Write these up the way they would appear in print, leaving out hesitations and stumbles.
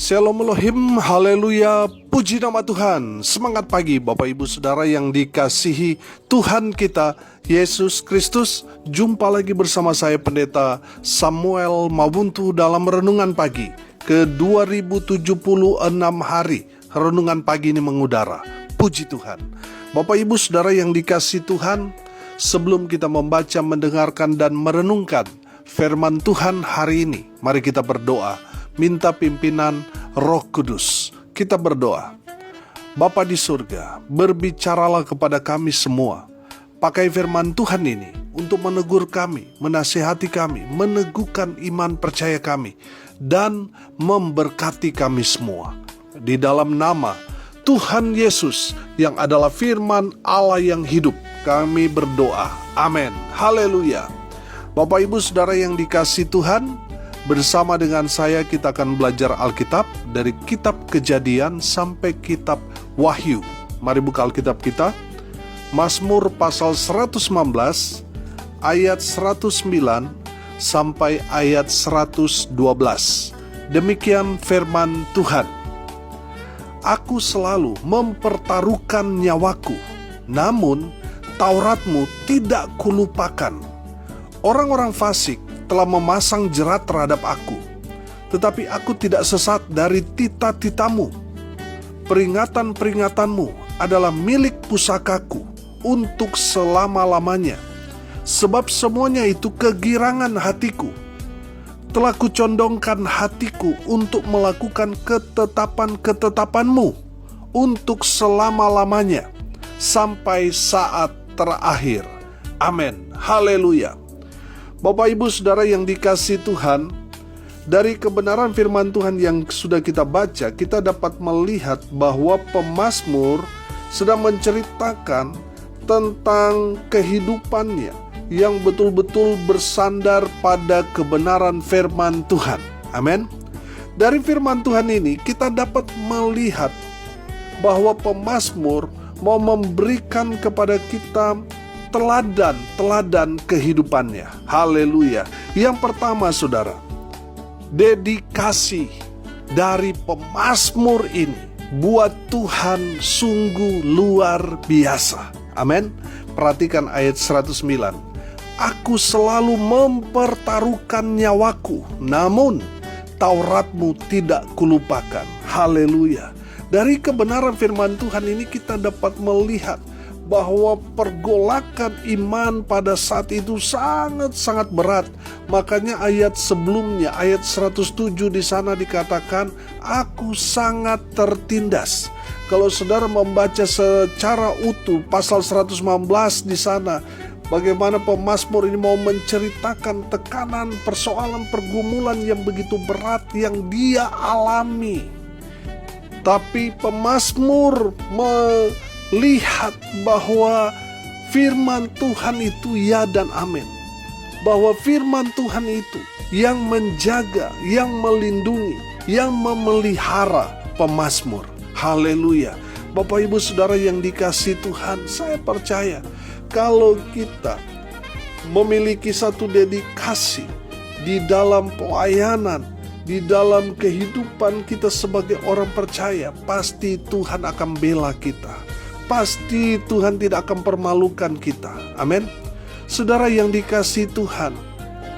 Shalom Elohim, haleluya, puji nama Tuhan. Semangat pagi Bapak Ibu Saudara yang dikasihi Tuhan kita Yesus Kristus. Jumpa lagi bersama saya Pendeta Samuel Mabuntu dalam Renungan Pagi ke 2076 hari. Renungan pagi ini mengudara, puji Tuhan. Bapak Ibu Saudara yang dikasihi Tuhan, sebelum kita membaca, mendengarkan dan merenungkan firman Tuhan hari ini, mari kita berdoa, minta pimpinan Roh Kudus. Kita berdoa. Bapa di surga, berbicaralah kepada kami semua. Pakai firman Tuhan ini untuk menegur kami, menasihati kami, meneguhkan iman percaya kami, dan memberkati kami semua. Di dalam nama Tuhan Yesus yang adalah firman Allah yang hidup, kami berdoa. Amin. Haleluya. Bapak Ibu Saudara yang dikasihi Tuhan, bersama dengan saya kita akan belajar Alkitab dari kitab Kejadian sampai kitab Wahyu. Mari buka Alkitab kita. Mazmur pasal 119 ayat 109 sampai ayat 112. Demikian firman Tuhan. Aku selalu mempertaruhkan nyawaku, namun Tauratmu tidak kulupakan. Orang-orang fasik telah memasang jerat terhadap aku, tetapi aku tidak sesat dari tita-titamu. Peringatan-peringatanmu adalah milik pusakaku untuk selama-lamanya, sebab semuanya itu kegirangan hatiku. Telah kucondongkan hatiku untuk melakukan ketetapan-ketetapanmu untuk selama-lamanya, sampai saat terakhir. Amin. Haleluya. Bapak Ibu Saudara yang dikasihi Tuhan, dari kebenaran firman Tuhan yang sudah kita baca, kita dapat melihat bahwa pemazmur sedang menceritakan tentang kehidupannya yang betul-betul bersandar pada kebenaran firman Tuhan. Amin. Dari firman Tuhan ini kita dapat melihat bahwa pemazmur mau memberikan kepada kita teladan kehidupannya. Haleluya. Yang pertama saudara, dedikasi dari pemazmur ini buat Tuhan sungguh luar biasa. Amin. Perhatikan ayat 109. Aku selalu mempertaruhkan nyawaku, namun Tauratmu tidak kulupakan. Haleluya. Dari kebenaran firman Tuhan ini kita dapat melihat bahwa pergolakan iman pada saat itu sangat-sangat berat. Makanya ayat sebelumnya, ayat 107 di sana dikatakan, aku sangat tertindas. Kalau saudara membaca secara utuh pasal 119 di sana, bagaimana pemazmur ini mau menceritakan tekanan, persoalan, pergumulan yang begitu berat yang dia alami. Tapi pemazmur melihat bahwa firman Tuhan itu ya dan amin. Bahwa firman Tuhan itu yang menjaga, yang melindungi, yang memelihara pemazmur. Haleluya. Bapak Ibu Saudara yang dikasihi Tuhan, saya percaya kalau kita memiliki satu dedikasi di dalam pelayanan, di dalam kehidupan kita sebagai orang percaya, pasti Tuhan akan bela kita. Pasti Tuhan tidak akan permalukan kita. Amin. Saudara yang dikasihi Tuhan,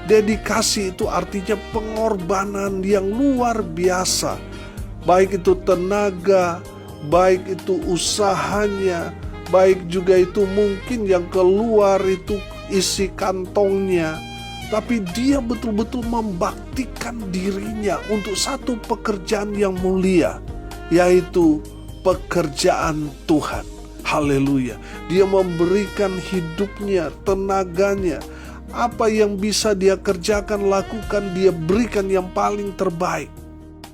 dedikasi itu artinya pengorbanan yang luar biasa. Baik itu tenaga, baik itu usahanya, baik juga itu mungkin yang keluar itu isi kantongnya. Tapi dia betul-betul membaktikan dirinya untuk satu pekerjaan yang mulia, yaitu pekerjaan Tuhan. Haleluya. Dia memberikan hidupnya, tenaganya, apa yang bisa dia kerjakan, lakukan, dia berikan yang paling terbaik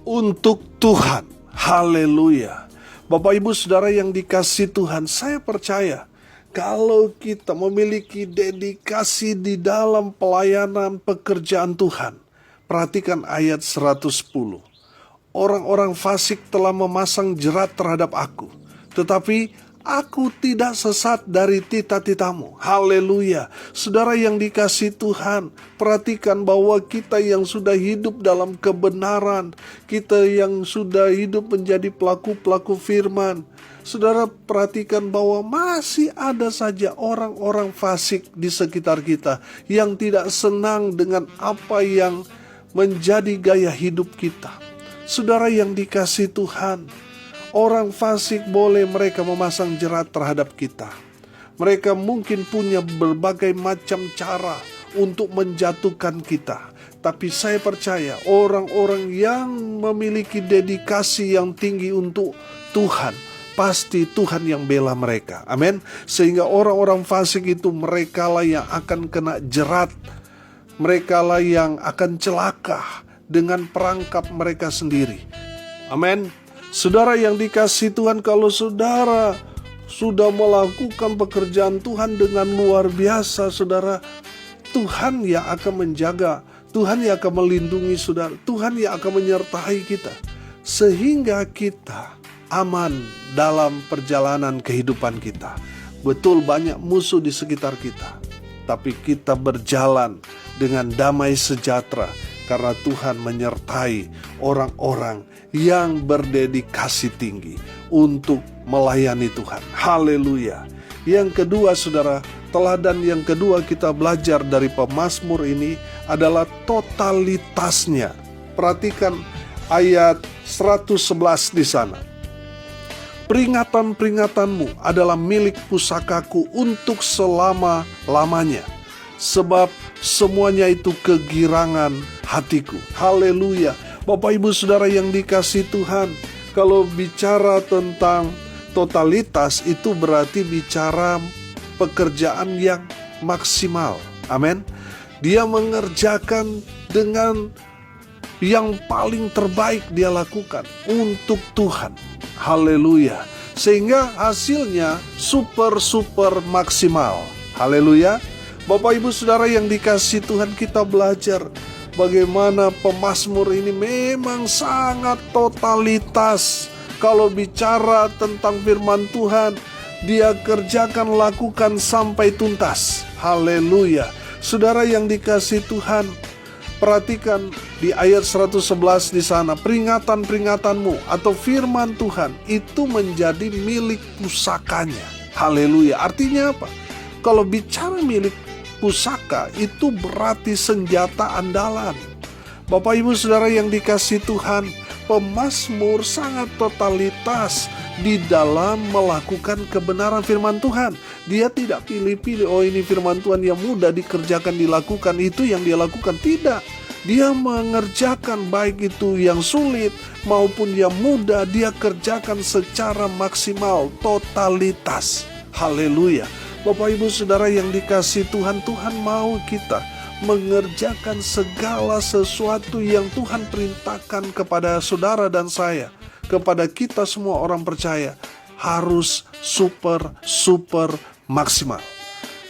untuk Tuhan. Haleluya. Bapak Ibu Saudara yang dikasihi Tuhan, saya percaya kalau kita memiliki dedikasi di dalam pelayanan pekerjaan Tuhan. Perhatikan ayat 110. Orang-orang fasik telah memasang jerat terhadap aku, tetapi Aku tidak sesat dari tita-titamu. Haleluya. Saudara yang dikasihi Tuhan, perhatikan bahwa kita yang sudah hidup dalam kebenaran, kita yang sudah hidup menjadi pelaku-pelaku firman, saudara perhatikan bahwa masih ada saja orang-orang fasik di sekitar kita yang tidak senang dengan apa yang menjadi gaya hidup kita. Saudara yang dikasihi Tuhan, orang fasik boleh mereka memasang jerat terhadap kita. Mereka mungkin punya berbagai macam cara untuk menjatuhkan kita. Tapi saya percaya orang-orang yang memiliki dedikasi yang tinggi untuk Tuhan, pasti Tuhan yang bela mereka. Amin. Sehingga orang-orang fasik itu merekalah yang akan kena jerat. Merekalah yang akan celaka dengan perangkap mereka sendiri. Amin. Saudara yang dikasihi Tuhan, kalau saudara sudah melakukan pekerjaan Tuhan dengan luar biasa, saudara, Tuhan yang akan menjaga, Tuhan yang akan melindungi saudara, Tuhan yang akan menyertai kita, sehingga kita aman dalam perjalanan kehidupan kita. Betul banyak musuh di sekitar kita, tapi kita berjalan dengan damai sejahtera, karena Tuhan menyertai orang-orang yang berdedikasi tinggi untuk melayani Tuhan. Haleluya. Yang kedua saudara, teladan yang kedua kita belajar dari pemazmur ini adalah totalitasnya. Perhatikan ayat 111 di sana. Peringatan-peringatanmu adalah milik pusakaku untuk selama-lamanya, sebab semuanya itu kegirangan hatiku. Haleluya. Bapak Ibu Saudara yang dikasihi Tuhan, kalau bicara tentang totalitas itu berarti bicara pekerjaan yang maksimal. Amin. Dia mengerjakan dengan yang paling terbaik dia lakukan untuk Tuhan. Haleluya. Sehingga hasilnya super maksimal. Haleluya. Bapak Ibu Saudara yang dikasihi Tuhan, kita belajar bagaimana pemazmur ini memang sangat totalitas. Kalau bicara tentang firman Tuhan, dia kerjakan, lakukan sampai tuntas. Haleluya. Saudara yang dikasihi Tuhan, perhatikan di ayat 111 di sana, peringatan-peringatanmu atau firman Tuhan itu menjadi milik pusakanya. Haleluya. Artinya apa? Kalau bicara milik pusaka itu berarti senjata andalan. Bapak Ibu Saudara yang dikasihi Tuhan, pemazmur sangat totalitas di dalam melakukan kebenaran firman Tuhan. Dia tidak pilih-pilih, oh ini firman Tuhan yang mudah dikerjakan, dilakukan, itu yang dia lakukan. Tidak. Dia mengerjakan baik itu yang sulit maupun yang mudah, dia kerjakan secara maksimal, totalitas. Haleluya. Bapak Ibu Saudara yang dikasihi Tuhan, Tuhan mau kita mengerjakan segala sesuatu yang Tuhan perintahkan kepada saudara dan saya, kepada kita semua orang percaya, harus super maksimal,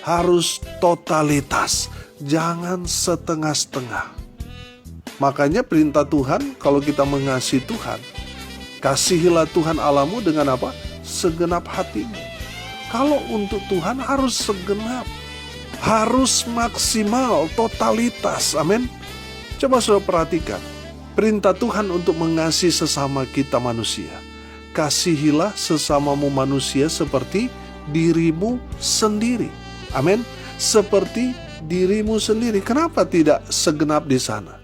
harus totalitas, jangan setengah-setengah. Makanya perintah Tuhan, kalau kita mengasihi Tuhan, kasihilah Tuhan Allahmu dengan apa? Segenap hatimu. Kalau untuk Tuhan harus segenap, harus maksimal, totalitas. Amin. Coba saudara perhatikan perintah Tuhan untuk mengasihi sesama kita manusia. Kasihilah sesamamu manusia seperti dirimu sendiri. Amin. Seperti dirimu sendiri. Kenapa tidak segenap di sana?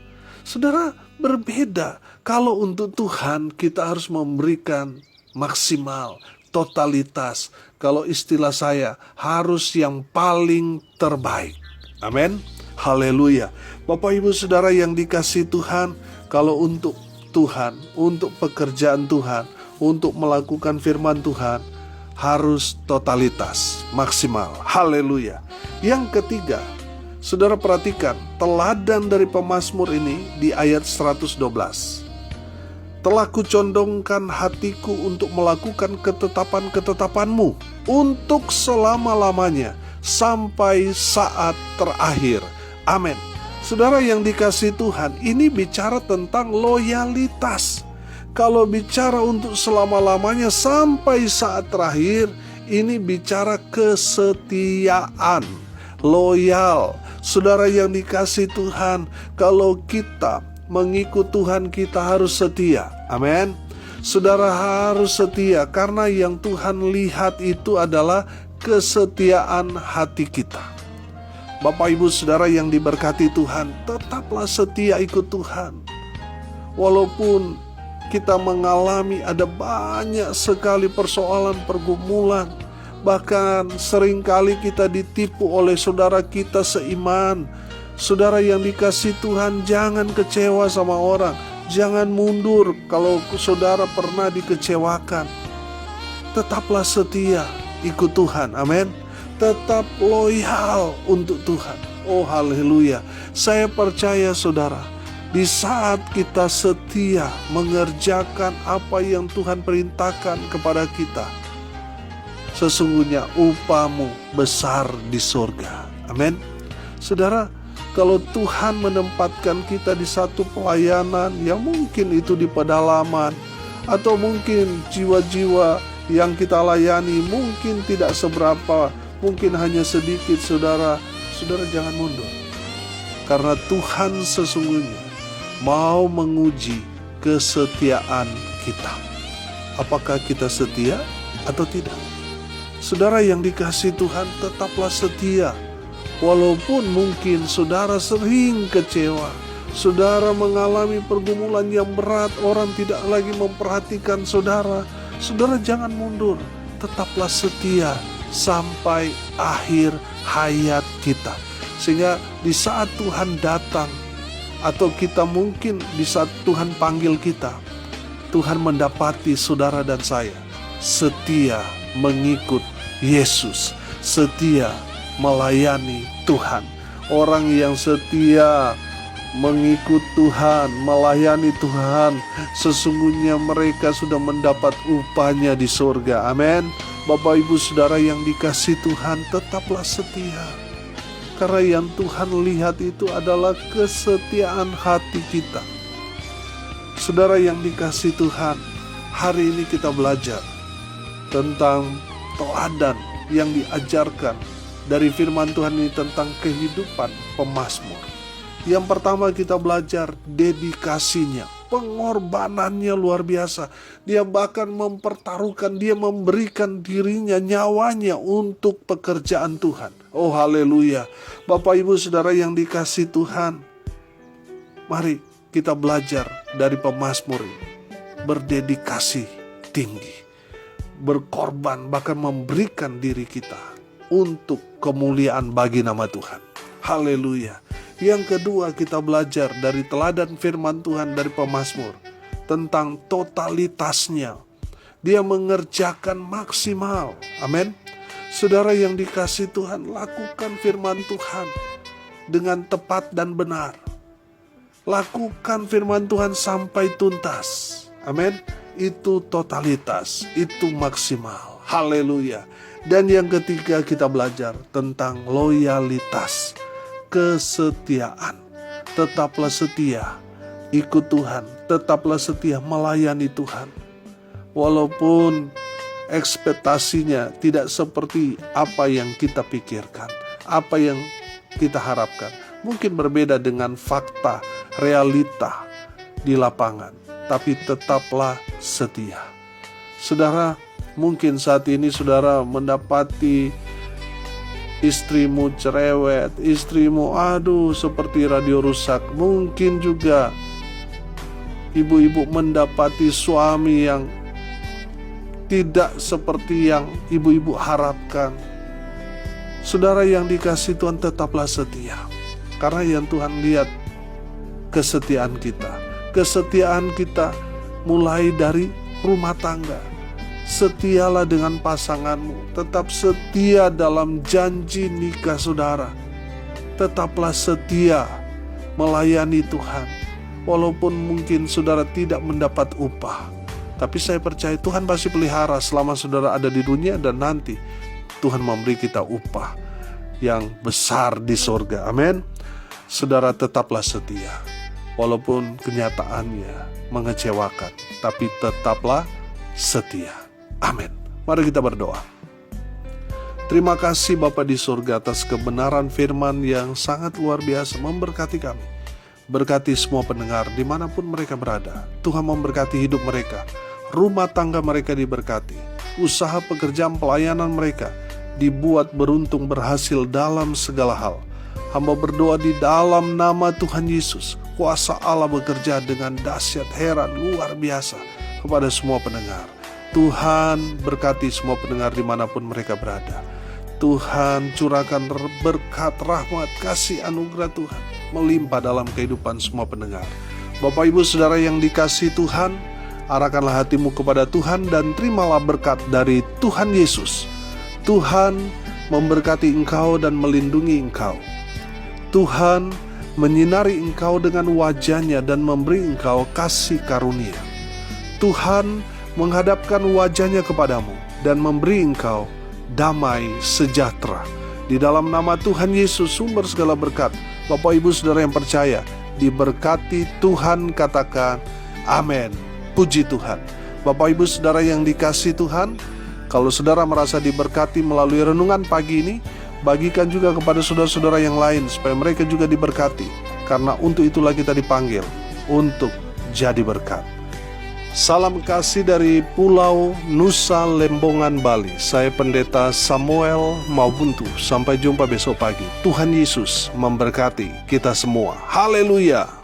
Saudara, berbeda. Kalau untuk Tuhan kita harus memberikan maksimal, totalitas. Kalau istilah saya, harus yang paling terbaik. Amin. Haleluya. Bapak Ibu Saudara yang dikasihi Tuhan, kalau untuk Tuhan, untuk pekerjaan Tuhan, untuk melakukan firman Tuhan, harus totalitas, maksimal. Haleluya. Yang ketiga, saudara perhatikan teladan dari pemazmur ini di ayat 112. Telah kucondongkan hatiku untuk melakukan ketetapan-ketetapanmu untuk selama-lamanya sampai saat terakhir. Amin. Saudara yang dikasihi Tuhan, ini bicara tentang loyalitas. Kalau bicara untuk selama-lamanya sampai saat terakhir, Ini bicara kesetiaan, loyal. Saudara yang dikasihi Tuhan, kalau kita mengikut Tuhan, kita harus setia. Amin. Saudara harus setia, karena yang Tuhan lihat itu adalah kesetiaan hati kita. Bapak Ibu Saudara yang diberkati Tuhan, tetaplah setia ikut Tuhan. Walaupun kita mengalami ada banyak sekali persoalan, pergumulan, bahkan seringkali kita ditipu oleh saudara kita seiman. Saudara yang dikasihi Tuhan, jangan kecewa sama orang. Jangan mundur kalau saudara pernah dikecewakan. Tetaplah setia ikut Tuhan, amin. Tetap loyal untuk Tuhan. Oh haleluya. Saya percaya saudara, di saat kita setia mengerjakan apa yang Tuhan perintahkan kepada kita, sesungguhnya upahmu besar di surga. Amin. Saudara, kalau Tuhan menempatkan kita di satu pelayanan yang mungkin itu di pedalaman, atau mungkin jiwa-jiwa yang kita layani mungkin tidak seberapa, mungkin hanya sedikit, saudara jangan mundur. Karena Tuhan sesungguhnya mau menguji kesetiaan kita. Apakah kita setia atau tidak? Saudara yang dikasihi Tuhan, tetaplah setia. Walaupun mungkin saudara sering kecewa, saudara mengalami pergumulan yang berat, orang tidak lagi memperhatikan saudara, saudara jangan mundur. Tetaplah setia sampai akhir hayat kita. Sehingga di saat Tuhan datang, atau kita mungkin di saat Tuhan panggil kita, Tuhan mendapati saudara dan saya setia mengikut Yesus, setia melayani Tuhan. Orang yang setia mengikut Tuhan, melayani Tuhan, sesungguhnya mereka sudah mendapat upahnya di surga. Amin. Bapak Ibu Saudara yang dikasihi Tuhan, tetaplah setia. Karena yang Tuhan lihat itu adalah kesetiaan hati kita. Saudara yang dikasihi Tuhan, hari ini kita belajar tentang teladan yang diajarkan dari firman Tuhan ini tentang kehidupan pemazmur. Yang pertama kita belajar dedikasinya, pengorbanannya luar biasa. Dia bahkan mempertaruhkan, dia memberikan dirinya, nyawanya untuk pekerjaan Tuhan. Oh haleluya. Bapak Ibu Saudara yang dikasihi Tuhan, mari kita belajar dari pemazmur ini. Berdedikasi tinggi, berkorban, bahkan memberikan diri kita untuk kemuliaan bagi nama Tuhan. Haleluya. Yang kedua kita belajar dari teladan firman Tuhan dari pemazmur tentang totalitasnya. Dia mengerjakan maksimal. Amin. Saudara yang dikasihi Tuhan, lakukan firman Tuhan dengan tepat dan benar. Lakukan firman Tuhan sampai tuntas. Amin. Itu totalitas, itu maksimal. Haleluya. Dan yang ketiga kita belajar tentang loyalitas, kesetiaan. Tetaplah setia ikut Tuhan, tetaplah setia melayani Tuhan. Walaupun ekspektasinya tidak seperti apa yang kita pikirkan, apa yang kita harapkan. Mungkin berbeda dengan fakta, realita di lapangan, tapi tetaplah setia. Saudara, mungkin saat ini saudara mendapati istrimu cerewet, istrimu seperti radio rusak. Mungkin juga ibu-ibu mendapati suami yang tidak seperti yang ibu-ibu harapkan. Saudara yang dikasihi Tuhan, tetaplah setia. Karena yang Tuhan lihat kesetiaan kita. Kesetiaan kita mulai dari rumah tangga. Setialah dengan pasanganmu, tetap setia dalam janji nikah saudara. Tetaplah setia melayani Tuhan. Walaupun mungkin saudara tidak mendapat upah, tapi saya percaya Tuhan pasti pelihara selama saudara ada di dunia, dan nanti Tuhan memberi kita upah yang besar di surga. Amin. Saudara tetaplah setia. Walaupun kenyataannya mengecewakan, tapi tetaplah setia. Amin. Mari kita berdoa. Terima kasih Bapa di surga atas kebenaran firman yang sangat luar biasa memberkati kami. Berkati semua pendengar dimanapun mereka berada. Tuhan memberkati hidup mereka, rumah tangga mereka diberkati, usaha pekerjaan pelayanan mereka dibuat beruntung berhasil dalam segala hal. Hamba berdoa di dalam nama Tuhan Yesus, kuasa Allah bekerja dengan dahsyat, heran, luar biasa kepada semua pendengar. Tuhan berkati semua pendengar dimanapun mereka berada. Tuhan curahkan berkat, rahmat, kasih, anugerah Tuhan melimpah dalam kehidupan semua pendengar. Bapak Ibu Saudara yang dikasihi Tuhan, arahkanlah hatimu kepada Tuhan dan terimalah berkat dari Tuhan Yesus. Tuhan memberkati engkau dan melindungi engkau. Tuhan menyinari engkau dengan wajah-Nya dan memberi engkau kasih karunia. Tuhan menghadapkan wajah-Nya kepadamu dan memberi engkau damai sejahtera. Di dalam nama Tuhan Yesus, sumber segala berkat, Bapak Ibu Saudara yang percaya, diberkati Tuhan, katakan amin. Puji Tuhan. Bapak Ibu Saudara yang dikasihi Tuhan, kalau saudara merasa diberkati melalui renungan pagi ini, bagikan juga kepada saudara-saudara yang lain supaya mereka juga diberkati. Karena untuk itulah kita dipanggil untuk jadi berkat. Salam kasih dari Pulau Nusa Lembongan, Bali. Saya Pendeta Samuel Maubuntu. Sampai jumpa besok pagi. Tuhan Yesus memberkati kita semua. Haleluya.